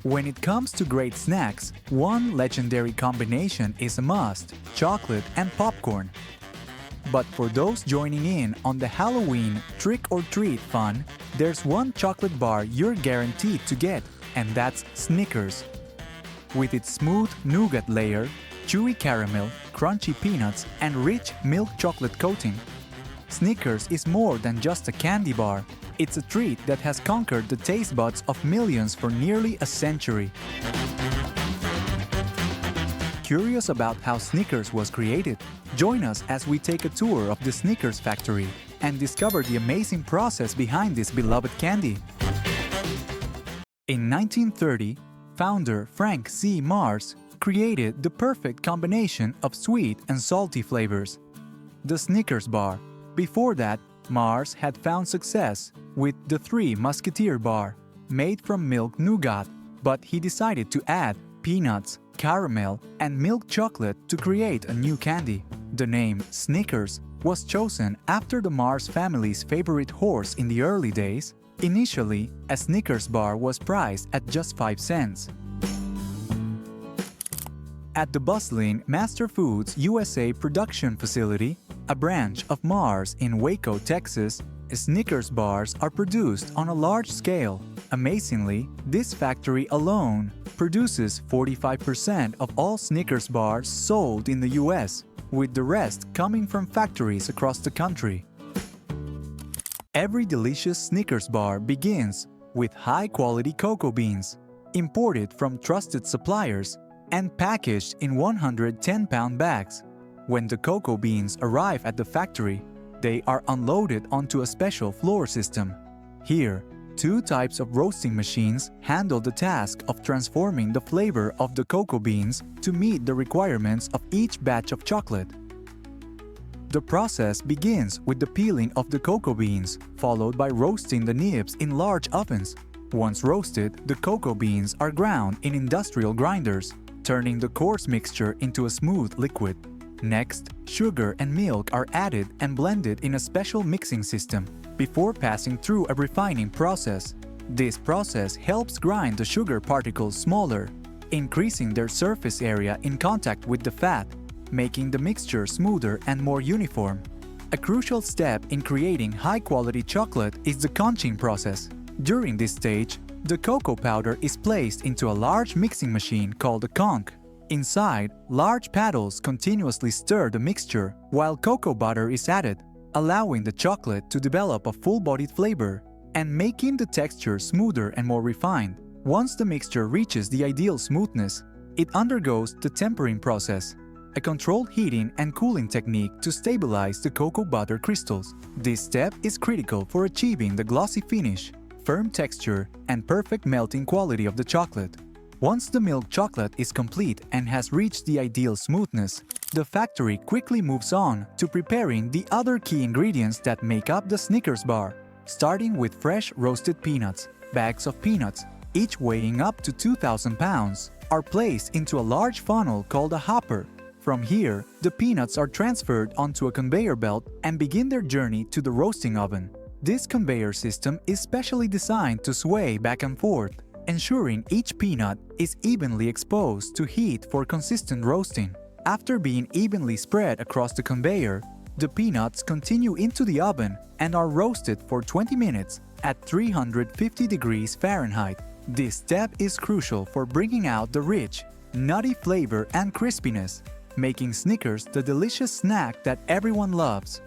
When it comes to great snacks, one legendary combination is a must: chocolate and popcorn. But for those joining in on the Halloween trick-or-treat fun, there's one chocolate bar you're guaranteed to get, and that's Snickers. With its smooth nougat layer, chewy caramel, crunchy peanuts, and rich milk chocolate coating, Snickers is more than just a candy bar. It's a treat that has conquered the taste buds of millions for nearly a century. Curious about how Snickers was created? Join us as we take a tour of the Snickers factory and discover the amazing process behind this beloved candy. In 1930, founder Frank C. Mars created the perfect combination of sweet and salty flavors: the Snickers bar. Before that, Mars had found success with the Three Musketeer bar, made from milk nougat, but he decided to add peanuts, caramel, and milk chocolate to create a new candy. The name Snickers was chosen after the Mars family's favorite horse in the early days. Initially, a Snickers bar was priced at just 5 cents. At the bustling Master Foods USA production facility, a branch of Mars in Waco, Texas, Snickers bars are produced on a large scale. Amazingly, this factory alone produces 45% of all Snickers bars sold in the US, with the rest coming from factories across the country. Every delicious Snickers bar begins with high-quality cocoa beans, imported from trusted suppliers and packaged in 110-pound bags. When the cocoa beans arrive at the factory, they are unloaded onto a special floor system. Here, two types of roasting machines handle the task of transforming the flavor of the cocoa beans to meet the requirements of each batch of chocolate. The process begins with the peeling of the cocoa beans, followed by roasting the nibs in large ovens. Once roasted, the cocoa beans are ground in industrial grinders, turning the coarse mixture into a smooth liquid. Next, sugar and milk are added and blended in a special mixing system before passing through a refining process. This process helps grind the sugar particles smaller, increasing their surface area in contact with the fat, making the mixture smoother and more uniform. A crucial step in creating high-quality chocolate is the conching process. During this stage, the cocoa powder is placed into a large mixing machine called a conch. Inside, large paddles continuously stir the mixture while cocoa butter is added, allowing the chocolate to develop a full-bodied flavor and making the texture smoother and more refined. Once the mixture reaches the ideal smoothness, it undergoes the tempering process, a controlled heating and cooling technique to stabilize the cocoa butter crystals. This step is critical for achieving the glossy finish, firm texture, and perfect melting quality of the chocolate. Once the milk chocolate is complete and has reached the ideal smoothness, the factory quickly moves on to preparing the other key ingredients that make up the Snickers bar, starting with fresh roasted peanuts. Bags of peanuts, each weighing up to 2,000 pounds, are placed into a large funnel called a hopper. From here, the peanuts are transferred onto a conveyor belt and begin their journey to the roasting oven. This conveyor system is specially designed to sway back and forth, ensuring each peanut is evenly exposed to heat for consistent roasting. After being evenly spread across the conveyor, the peanuts continue into the oven and are roasted for 20 minutes at 350 degrees Fahrenheit. This step is crucial for bringing out the rich, nutty flavor and crispiness, making Snickers the delicious snack that everyone loves.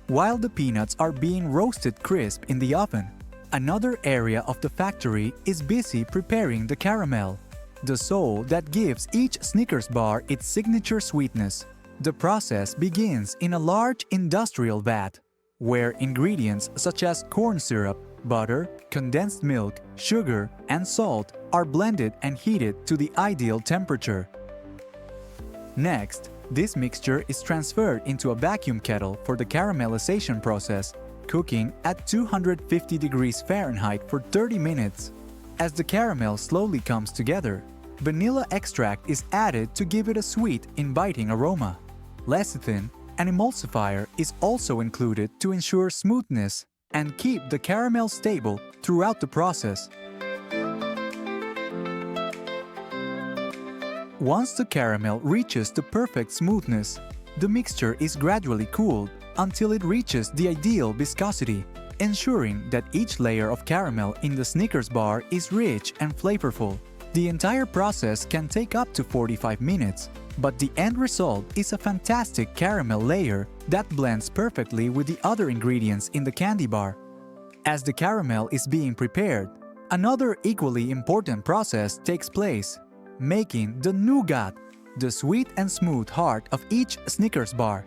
While the peanuts are being roasted crisp in the oven, another area of the factory is busy preparing the caramel, the soul that gives each Snickers bar its signature sweetness. The process begins in a large industrial vat, where ingredients such as corn syrup, butter, condensed milk, sugar, and salt are blended and heated to the ideal temperature. Next, this mixture is transferred into a vacuum kettle for the caramelization process, cooking at 250 degrees Fahrenheit for 30 minutes. As the caramel slowly comes together, vanilla extract is added to give it a sweet, inviting aroma. Lecithin, an emulsifier, is also included to ensure smoothness and keep the caramel stable throughout the process. Once the caramel reaches the perfect smoothness, the mixture is gradually cooled until it reaches the ideal viscosity, ensuring that each layer of caramel in the Snickers bar is rich and flavorful. The entire process can take up to 45 minutes, but the end result is a fantastic caramel layer that blends perfectly with the other ingredients in the candy bar. As the caramel is being prepared, another equally important process takes place, making the nougat, the sweet and smooth heart of each Snickers bar.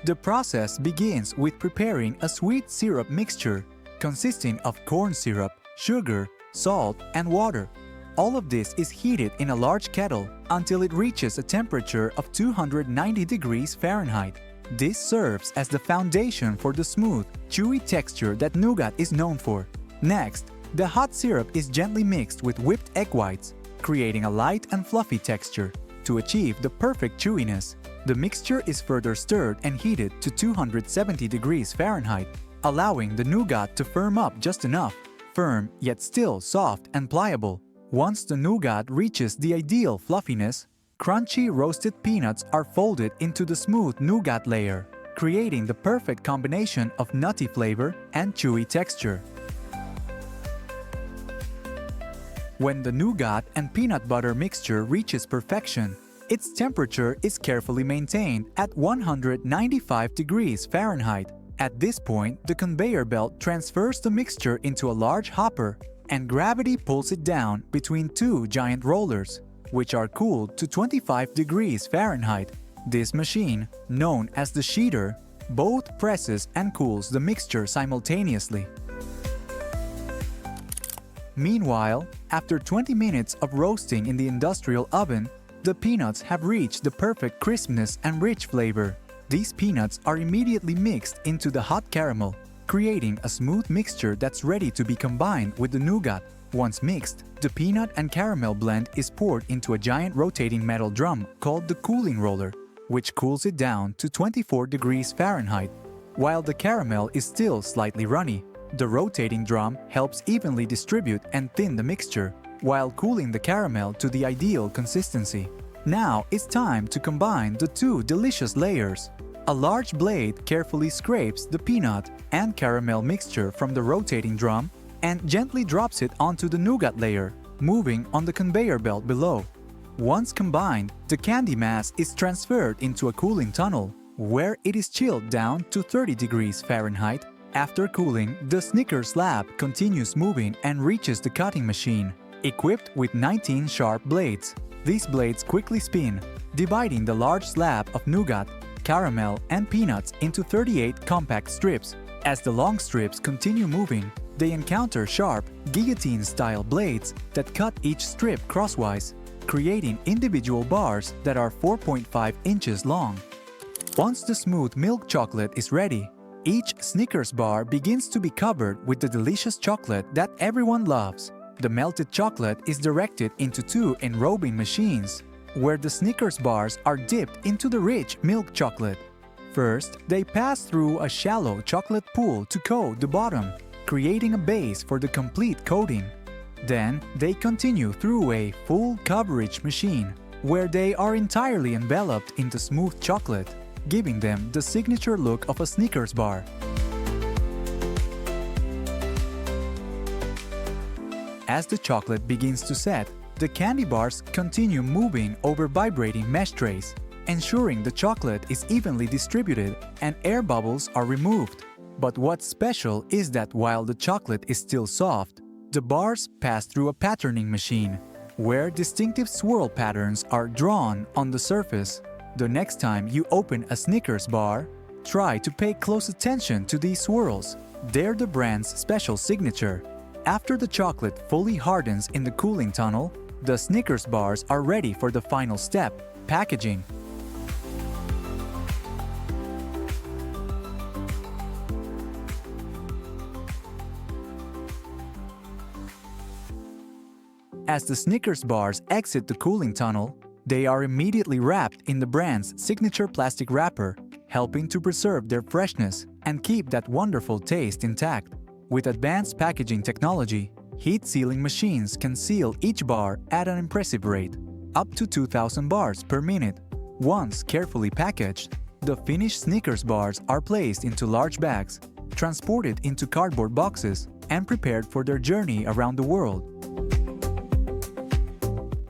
The process begins with preparing a sweet syrup mixture consisting of corn syrup, sugar, salt, and water. All of this is heated in a large kettle until it reaches a temperature of 290 degrees Fahrenheit. This serves as the foundation for the smooth, chewy texture that nougat is known for. Next, the hot syrup is gently mixed with whipped egg whites, creating a light and fluffy texture. To achieve the perfect chewiness, the mixture is further stirred and heated to 270 degrees Fahrenheit, allowing the nougat to firm up just enough, firm yet still soft and pliable. Once the nougat reaches the ideal fluffiness, crunchy roasted peanuts are folded into the smooth nougat layer, creating the perfect combination of nutty flavor and chewy texture. When the nougat and peanut butter mixture reaches perfection, its temperature is carefully maintained at 195 degrees Fahrenheit. At this point, the conveyor belt transfers the mixture into a large hopper, and gravity pulls it down between two giant rollers, which are cooled to 25 degrees Fahrenheit. This machine, known as the sheeter, both presses and cools the mixture simultaneously. Meanwhile, after 20 minutes of roasting in the industrial oven, the peanuts have reached the perfect crispness and rich flavor. These peanuts are immediately mixed into the hot caramel, creating a smooth mixture that's ready to be combined with the nougat. Once mixed, the peanut and caramel blend is poured into a giant rotating metal drum called the cooling roller, which cools it down to 24 degrees Fahrenheit. While the caramel is still slightly runny, the rotating drum helps evenly distribute and thin the mixture, while cooling the caramel to the ideal consistency. Now it's time to combine the two delicious layers. A large blade carefully scrapes the peanut and caramel mixture from the rotating drum and gently drops it onto the nougat layer, moving on the conveyor belt below. Once combined, the candy mass is transferred into a cooling tunnel, where it is chilled down to 30 degrees Fahrenheit. After cooling, the Snickers slab continues moving and reaches the cutting machine, equipped with 19 sharp blades. These blades quickly spin, dividing the large slab of nougat, caramel, and peanuts into 38 compact strips. As the long strips continue moving, they encounter sharp, guillotine-style blades that cut each strip crosswise, creating individual bars that are 4.5 inches long. Once the smooth milk chocolate is ready, each Snickers bar begins to be covered with the delicious chocolate that everyone loves. The melted chocolate is directed into two enrobing machines, where the Snickers bars are dipped into the rich milk chocolate. First, they pass through a shallow chocolate pool to coat the bottom, creating a base for the complete coating. Then, they continue through a full coverage machine, where they are entirely enveloped into smooth chocolate, giving them the signature look of a Snickers bar. As the chocolate begins to set, the candy bars continue moving over vibrating mesh trays, ensuring the chocolate is evenly distributed and air bubbles are removed. But what's special is that while the chocolate is still soft, the bars pass through a patterning machine, where distinctive swirl patterns are drawn on the surface. The next time you open a Snickers bar, try to pay close attention to these swirls. They're the brand's special signature. After the chocolate fully hardens in the cooling tunnel, the Snickers bars are ready for the final step, packaging. As the Snickers bars exit the cooling tunnel, they are immediately wrapped in the brand's signature plastic wrapper, helping to preserve their freshness and keep that wonderful taste intact. With advanced packaging technology, heat sealing machines can seal each bar at an impressive rate. up to 2,000 bars per minute. Once carefully packaged, the finished Snickers bars are placed into large bags, transported into cardboard boxes, and prepared for their journey around the world.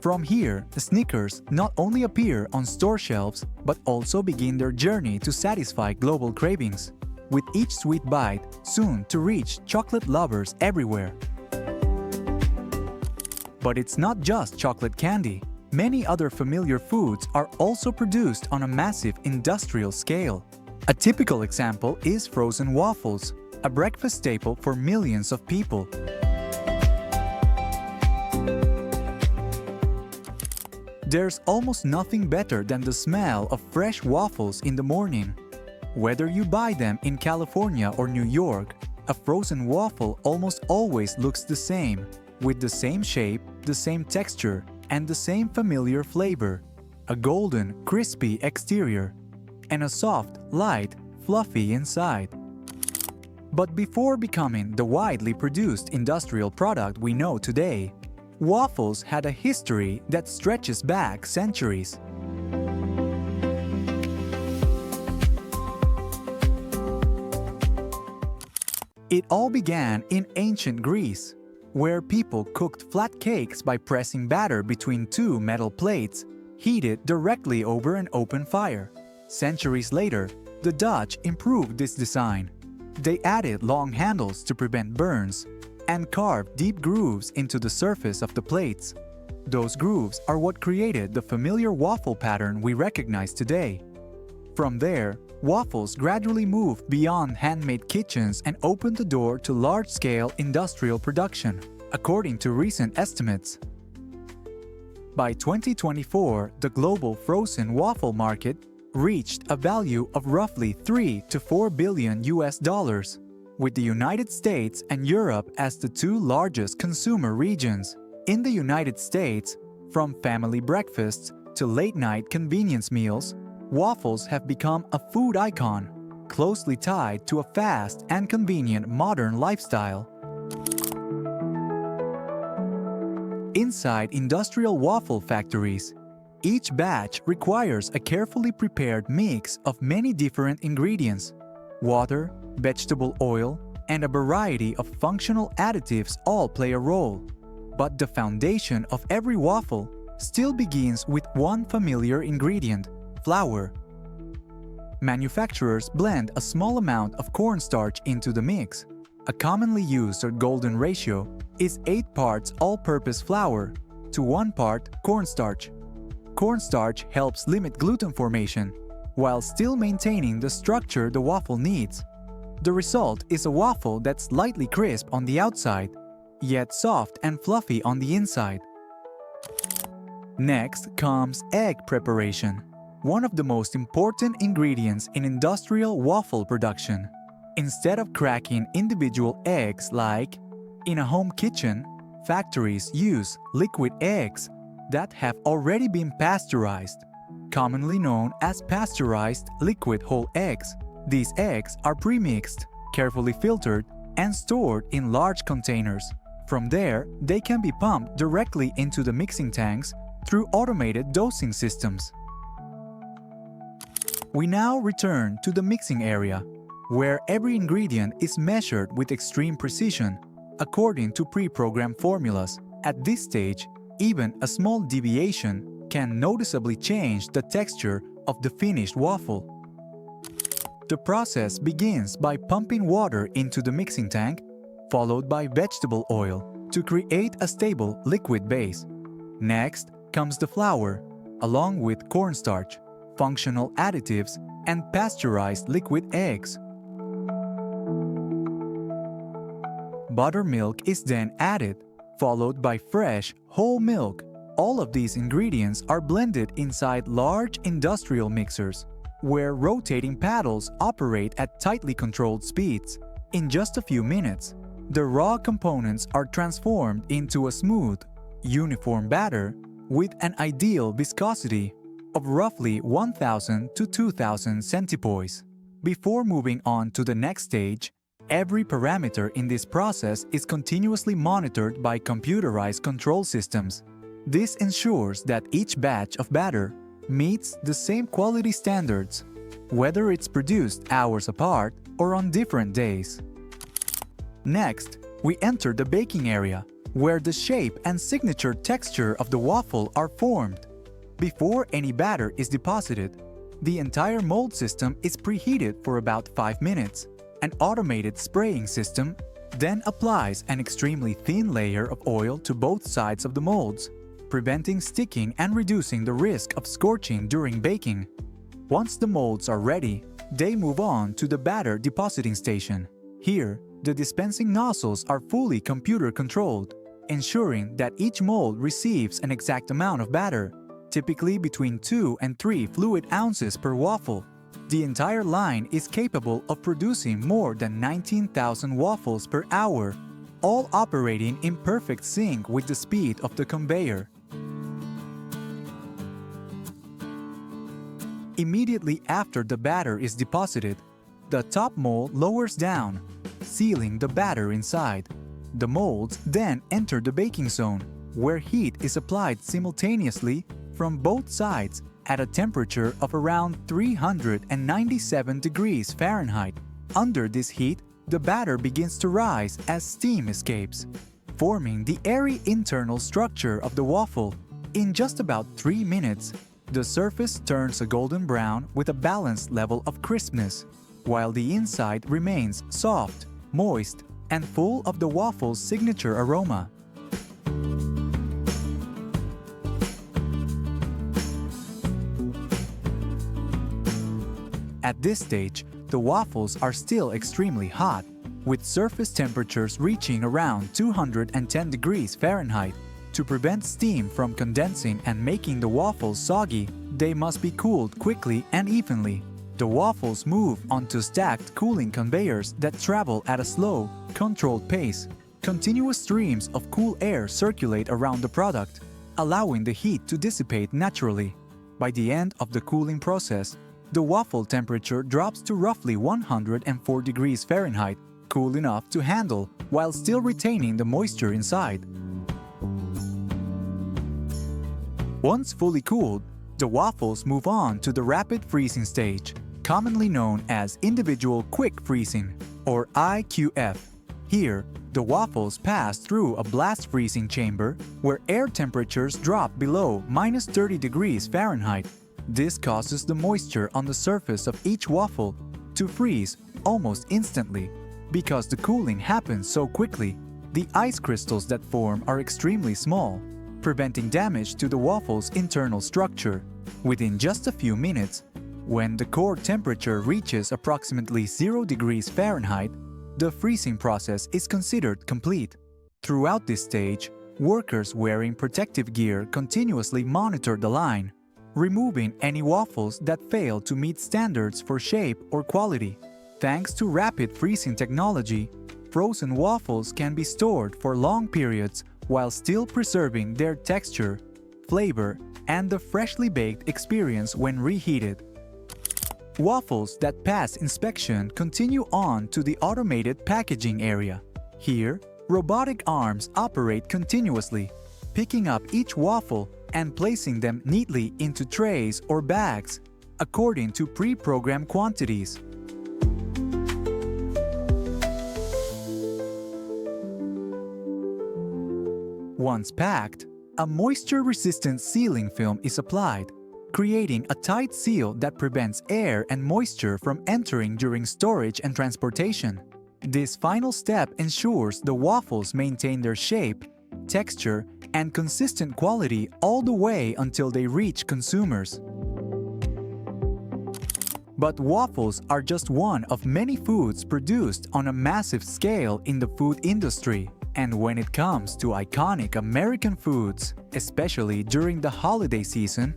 From here, the Snickers not only appear on store shelves but also begin their journey to satisfy global cravings, with each sweet bite soon to reach chocolate lovers everywhere. But it's not just chocolate candy. Many other familiar foods are also produced on a massive industrial scale. A typical example is frozen waffles, a breakfast staple for millions of people. There's almost nothing better than the smell of fresh waffles in the morning. Whether you buy them in California or New York, a frozen waffle almost always looks the same, with the same shape, the same texture, and the same familiar flavor: a golden, crispy exterior, and a soft, light, fluffy inside. But before becoming the widely produced industrial product we know today, waffles had a history that stretches back centuries. It all began in ancient Greece, where people cooked flat cakes by pressing batter between two metal plates, heated directly over an open fire. Centuries later, the Dutch improved this design. They added long handles to prevent burns and carved deep grooves into the surface of the plates. Those grooves are what created the familiar waffle pattern we recognize today. From there, waffles gradually moved beyond handmade kitchens and opened the door to large-scale industrial production, according to recent estimates. By 2024, the global frozen waffle market reached a value of roughly $3 to $4 billion, with the United States and Europe as the two largest consumer regions. In the United States, from family breakfasts to late-night convenience meals, waffles have become a food icon, closely tied to a fast and convenient modern lifestyle. Inside industrial waffle factories, each batch requires a carefully prepared mix of many different ingredients. Water, vegetable oil, and a variety of functional additives all play a role. But the foundation of every waffle still begins with one familiar ingredient: flour. Manufacturers blend a small amount of cornstarch into the mix. A commonly used or golden ratio is 8 parts all-purpose flour to 1 part cornstarch. Cornstarch helps limit gluten formation while still maintaining the structure the waffle needs. The result is a waffle that's slightly crisp on the outside, yet soft and fluffy on the inside. Next comes egg preparation, one of the most important ingredients in industrial waffle production. Instead of cracking individual eggs like in a home kitchen, factories use liquid eggs that have already been pasteurized, commonly known as pasteurized liquid whole eggs. These eggs are pre-mixed, carefully filtered, and stored in large containers. From there, they can be pumped directly into the mixing tanks through automated dosing systems. We now return to the mixing area, where every ingredient is measured with extreme precision, according to pre-programmed formulas. At this stage, even a small deviation can noticeably change the texture of the finished waffle. The process begins by pumping water into the mixing tank, followed by vegetable oil to create a stable liquid base. Next comes the flour, along with cornstarch, functional additives, and pasteurized liquid eggs. Buttermilk is then added, followed by fresh, whole milk. All of these ingredients are blended inside large industrial mixers, where rotating paddles operate at tightly controlled speeds. In just a few minutes, the raw components are transformed into a smooth, uniform batter with an ideal viscosity of roughly 1,000 to 2,000 centipoise. Before moving on to the next stage, every parameter in this process is continuously monitored by computerized control systems. This ensures that each batch of batter meets the same quality standards, whether it's produced hours apart or on different days. Next, we enter the baking area, where the shape and signature texture of the waffle are formed. Before any batter is deposited, the entire mold system is preheated for about 5 minutes. An automated spraying system then applies an extremely thin layer of oil to both sides of the molds, preventing sticking and reducing the risk of scorching during baking. Once the molds are ready, they move on to the batter depositing station. Here, the dispensing nozzles are fully computer-controlled, ensuring that each mold receives an exact amount of batter, typically between 2 and 3 fluid ounces per waffle. The entire line is capable of producing more than 19,000 waffles per hour, all operating in perfect sync with the speed of the conveyor. Immediately after the batter is deposited, the top mold lowers down, sealing the batter inside. The molds then enter the baking zone, where heat is applied simultaneously from both sides at a temperature of around 397 degrees Fahrenheit. Under this heat, the batter begins to rise as steam escapes, forming the airy internal structure of the waffle. In just about 3 minutes, the surface turns a golden brown with a balanced level of crispness, while the inside remains soft, moist, and full of the waffle's signature aroma. At this stage, the waffles are still extremely hot, with surface temperatures reaching around 210 degrees Fahrenheit. To prevent steam from condensing and making the waffles soggy, they must be cooled quickly and evenly. The waffles move onto stacked cooling conveyors that travel at a slow, controlled pace. Continuous streams of cool air circulate around the product, allowing the heat to dissipate naturally. By the end of the cooling process, the waffle temperature drops to roughly 104 degrees Fahrenheit, cool enough to handle while still retaining the moisture inside. Once fully cooled, the waffles move on to the rapid freezing stage, commonly known as individual quick freezing, or IQF. Here, the waffles pass through a blast freezing chamber where air temperatures drop below -30 degrees Fahrenheit. This causes the moisture on the surface of each waffle to freeze almost instantly. Because the cooling happens so quickly, the ice crystals that form are extremely small, preventing damage to the waffle's internal structure. Within just a few minutes, when the core temperature reaches approximately 0 degrees Fahrenheit, the freezing process is considered complete. Throughout this stage, workers wearing protective gear continuously monitor the line, removing any waffles that fail to meet standards for shape or quality. Thanks to rapid freezing technology, frozen waffles can be stored for long periods while still preserving their texture, flavor, and the freshly baked experience when reheated. Waffles that pass inspection continue on to the automated packaging area. Here, robotic arms operate continuously, picking up each waffle and placing them neatly into trays or bags, according to pre-programmed quantities. Once packed, a moisture-resistant sealing film is applied, creating a tight seal that prevents air and moisture from entering during storage and transportation. This final step ensures the waffles maintain their shape, texture, and consistent quality all the way until they reach consumers. But waffles are just one of many foods produced on a massive scale in the food industry. And when it comes to iconic American foods, especially during the holiday season,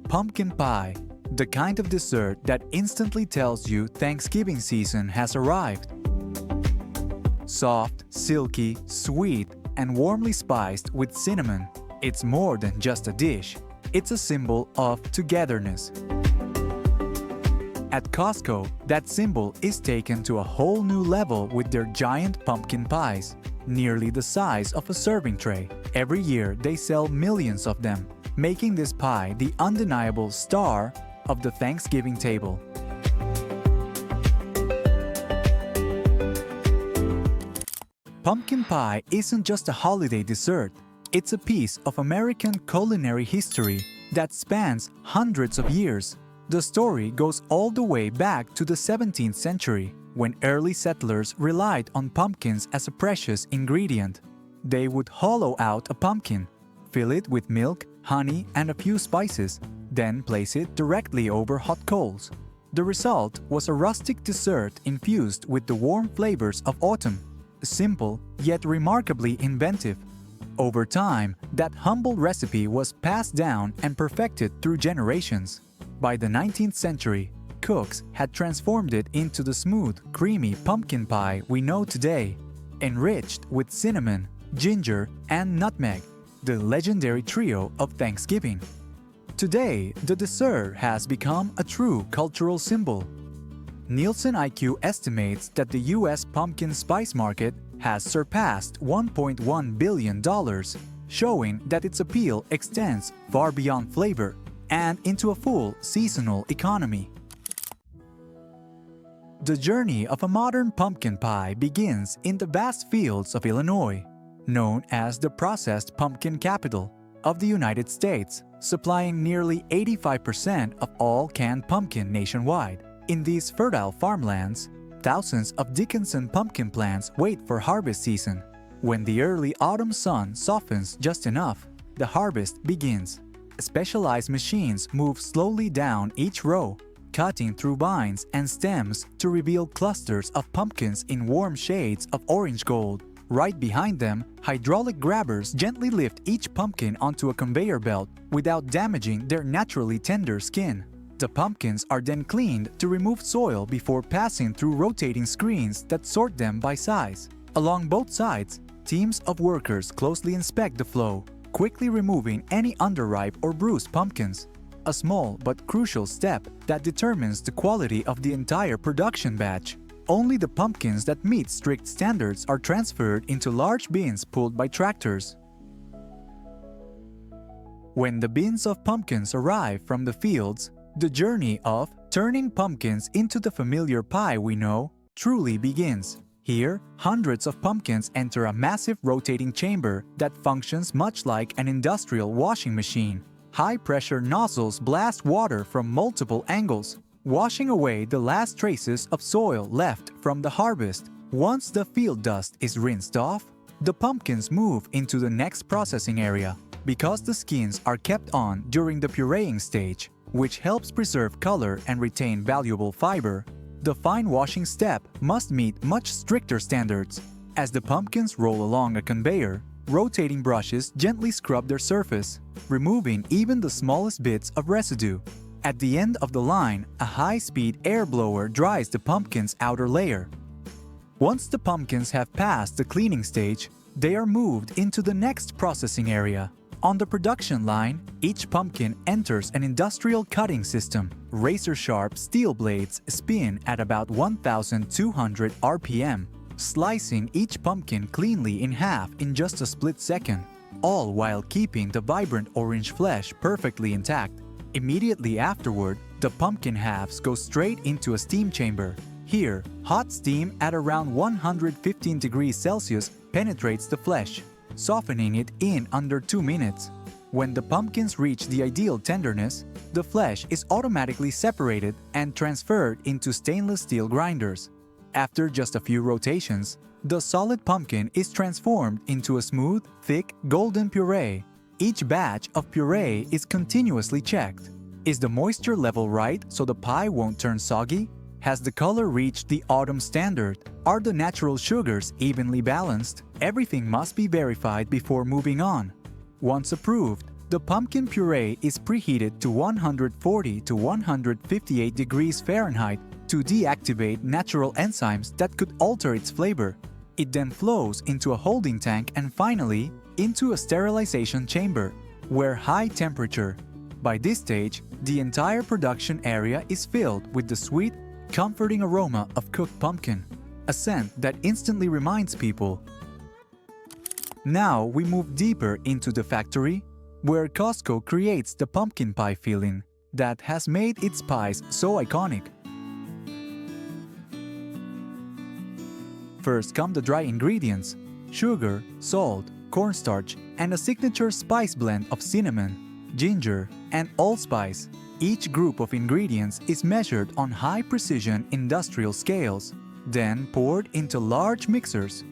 pumpkin pie, the kind of dessert that instantly tells you Thanksgiving season has arrived. Soft, silky, sweet, and warmly spiced with cinnamon, it's more than just a dish. It's a symbol of togetherness. At Costco, that symbol is taken to a whole new level with their giant pumpkin pies. nearly the size of a serving tray. Every year, they sell millions of them, making this pie the undeniable star of the Thanksgiving table. Pumpkin pie isn't just a holiday dessert. It's a piece of American culinary history that spans hundreds of years. The story goes all the way back to the 17th century, when early settlers relied on pumpkins as a precious ingredient. They would hollow out a pumpkin, fill it with milk, honey, and a few spices, then place it directly over hot coals. The result was a rustic dessert infused with the warm flavors of autumn. Simple, yet remarkably inventive. Over time, that humble recipe was passed down and perfected through generations. By the 19th century, cooks had transformed it into the smooth, creamy pumpkin pie we know today, enriched with cinnamon, ginger, and nutmeg, the legendary trio of Thanksgiving. Today, the dessert has become a true cultural symbol. Nielsen IQ estimates that the U.S. pumpkin spice market has surpassed $1.1 billion, showing that its appeal extends far beyond flavor and into a full seasonal economy. The journey of a modern pumpkin pie begins in the vast fields of Illinois, known as the processed pumpkin capital of the United States, supplying nearly 85% of all canned pumpkin nationwide. In these fertile farmlands, thousands of Dickinson pumpkin plants wait for harvest season. When the early autumn sun softens just enough, the harvest begins. Specialized machines move slowly down each row, cutting through vines and stems to reveal clusters of pumpkins in warm shades of orange gold. Right behind them, hydraulic grabbers gently lift each pumpkin onto a conveyor belt without damaging their naturally tender skin. The pumpkins are then cleaned to remove soil before passing through rotating screens that sort them by size. Along both sides, teams of workers closely inspect the flow, quickly removing any underripe or bruised pumpkins. A small but crucial step that determines the quality of the entire production batch. Only the pumpkins that meet strict standards are transferred into large bins pulled by tractors. When the bins of pumpkins arrive from the fields, the journey of turning pumpkins into the familiar pie we know truly begins. Here, hundreds of pumpkins enter a massive rotating chamber that functions much like an industrial washing machine. High-pressure nozzles blast water from multiple angles, washing away the last traces of soil left from the harvest. Once the field dust is rinsed off, the pumpkins move into the next processing area. Because the skins are kept on during the pureeing stage, which helps preserve color and retain valuable fiber, the fine washing step must meet much stricter standards. As the pumpkins roll along a conveyor, rotating brushes gently scrub their surface, removing even the smallest bits of residue. At the end of the line, a high-speed air blower dries the pumpkin's outer layer. Once the pumpkins have passed the cleaning stage, they are moved into the next processing area. On the production line, each pumpkin enters an industrial cutting system. Razor-sharp steel blades spin at about 1,200 RPM, slicing each pumpkin cleanly in half in just a split second, all while keeping the vibrant orange flesh perfectly intact. Immediately afterward, the pumpkin halves go straight into a steam chamber. Here, hot steam at around 115 degrees Celsius penetrates the flesh, softening it in under 2 minutes. When the pumpkins reach the ideal tenderness, the flesh is automatically separated and transferred into stainless steel grinders. After just a few rotations, the solid pumpkin is transformed into a smooth, thick, golden puree. Each batch of puree is continuously checked. Is the moisture level right so the pie won't turn soggy? Has the color reached the autumn standard? Are the natural sugars evenly balanced? Everything must be verified before moving on. Once approved, the pumpkin puree is preheated to 140 to 158 degrees Fahrenheit to deactivate natural enzymes that could alter its flavor. It then flows into a holding tank and finally into a sterilization chamber, where high temperature. By this stage, the entire production area is filled with the sweet, comforting aroma of cooked pumpkin, a scent that instantly reminds people Now we move deeper into the factory, where Costco creates the pumpkin pie filling that has made its pies so iconic. First come the dry ingredients: sugar, salt, cornstarch, and a signature spice blend of cinnamon, ginger, and allspice. Each group of ingredients is measured on high-precision industrial scales, then poured into large mixers.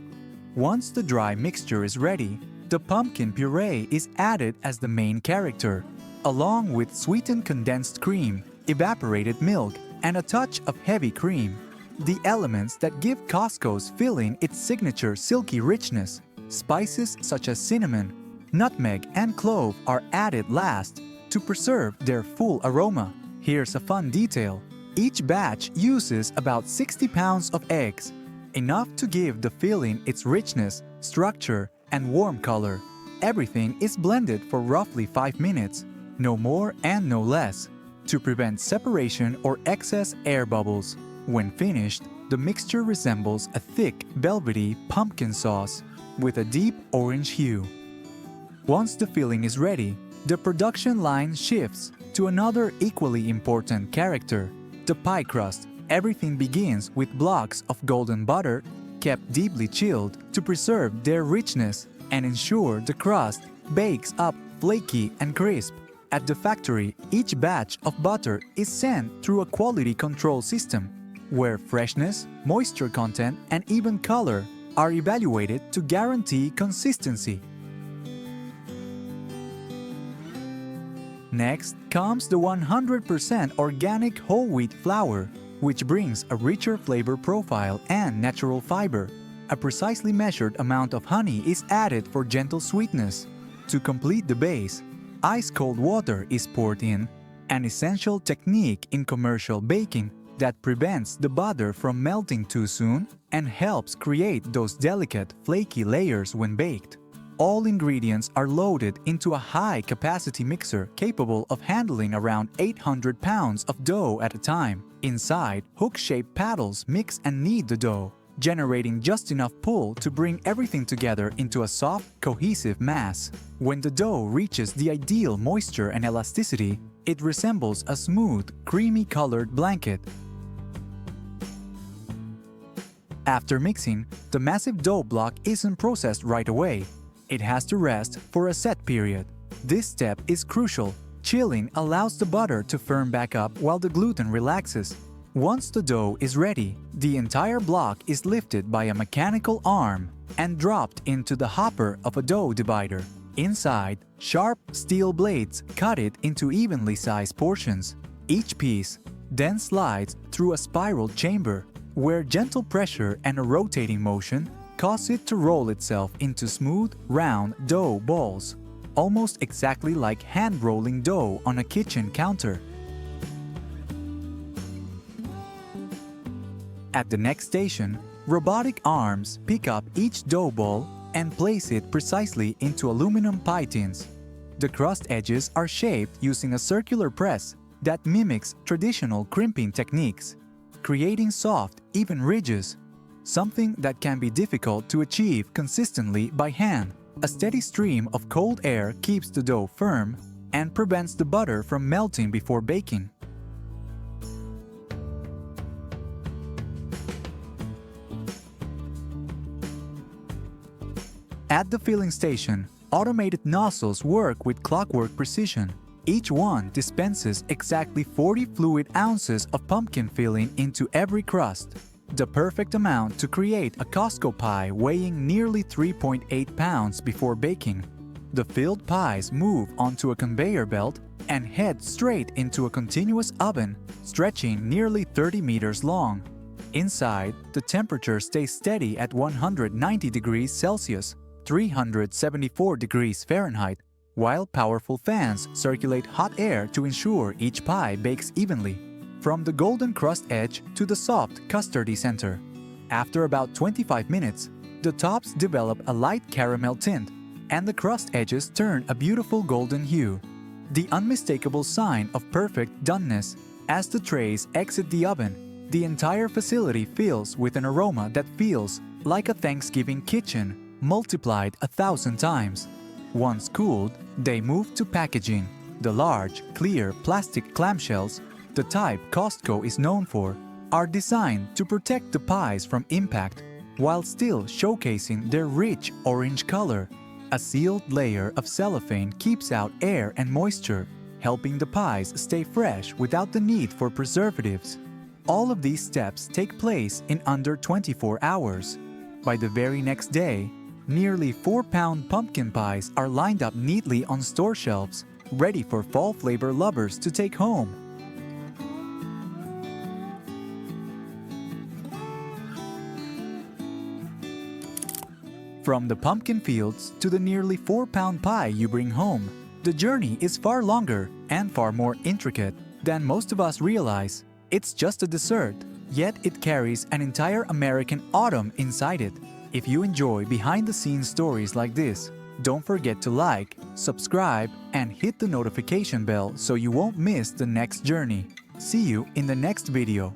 Once the dry mixture is ready, the pumpkin puree is added as the main character, along with sweetened condensed cream, evaporated milk, and a touch of heavy cream. The elements that give Costco's filling its signature silky richness. Spices such as cinnamon, nutmeg, and clove are added last to preserve their full aroma. Here's a fun detail. Each batch uses about 60 pounds of eggs, enough to give the filling its richness, structure, and warm color. Everything is blended for roughly 5 minutes, no more and no less, to prevent separation or excess air bubbles. When finished, the mixture resembles a thick, velvety pumpkin sauce with a deep orange hue. Once the filling is ready, the production line shifts to another equally important character, the pie crust. Everything begins with blocks of golden butter, kept deeply chilled to preserve their richness and ensure the crust bakes up flaky and crisp. At the factory, each batch of butter is sent through a quality control system, where freshness, moisture content, and even color are evaluated to guarantee consistency. Next comes the 100% organic whole wheat flour, which brings a richer flavor profile and natural fiber. A precisely measured amount of honey is added for gentle sweetness. To complete the base, ice-cold water is poured in, an essential technique in commercial baking that prevents the butter from melting too soon and helps create those delicate, flaky layers when baked. All ingredients are loaded into a high-capacity mixer capable of handling around 800 pounds of dough at a time. Inside, hook-shaped paddles mix and knead the dough, generating just enough pull to bring everything together into a soft, cohesive mass. When the dough reaches the ideal moisture and elasticity, it resembles a smooth, creamy-colored blanket. After mixing, the massive dough block isn't processed right away. It has to rest for a set period. This step is crucial. Chilling allows the butter to firm back up while the gluten relaxes. Once the dough is ready, the entire block is lifted by a mechanical arm and dropped into the hopper of a dough divider. Inside, sharp steel blades cut it into evenly sized portions. Each piece then slides through a spiral chamber, where gentle pressure and a rotating motion cause it to roll itself into smooth, round dough balls, almost exactly like hand-rolling dough on a kitchen counter. At the next station, robotic arms pick up each dough ball and place it precisely into aluminum pie tins. The crust edges are shaped using a circular press that mimics traditional crimping techniques, creating soft, even ridges, something that can be difficult to achieve consistently by hand. A steady stream of cold air keeps the dough firm and prevents the butter from melting before baking. At the filling station, automated nozzles work with clockwork precision. Each one dispenses exactly 40 fluid ounces of pumpkin filling into every crust, the perfect amount to create a Costco pie weighing nearly 3.8 pounds before baking. The filled pies move onto a conveyor belt and head straight into a continuous oven stretching nearly 30 meters long. Inside, the temperature stays steady at 190 degrees Celsius, 374 degrees Fahrenheit, while powerful fans circulate hot air to ensure each pie bakes evenly, from the golden crust edge to the soft, custardy center. After about 25 minutes, the tops develop a light caramel tint, and the crust edges turn a beautiful golden hue, the unmistakable sign of perfect doneness. As the trays exit the oven, the entire facility fills with an aroma that feels like a Thanksgiving kitchen, multiplied 1,000 times. Once cooled, they moved to packaging. The large, clear plastic clamshells, the type Costco is known for, are designed to protect the pies from impact while still showcasing their rich orange color. A sealed layer of cellophane keeps out air and moisture, helping the pies stay fresh without the need for preservatives. All of these steps take place in under 24 hours. By the very next day, nearly 4-pound pumpkin pies are lined up neatly on store shelves, ready for fall flavor lovers to take home. From the pumpkin fields to the nearly 4-pound pie you bring home, the journey is far longer and far more intricate than most of us realize. It's just a dessert, yet it carries an entire American autumn inside it. If you enjoy behind-the-scenes stories like this, don't forget to like, subscribe, and hit the notification bell so you won't miss the next journey. See you in the next video.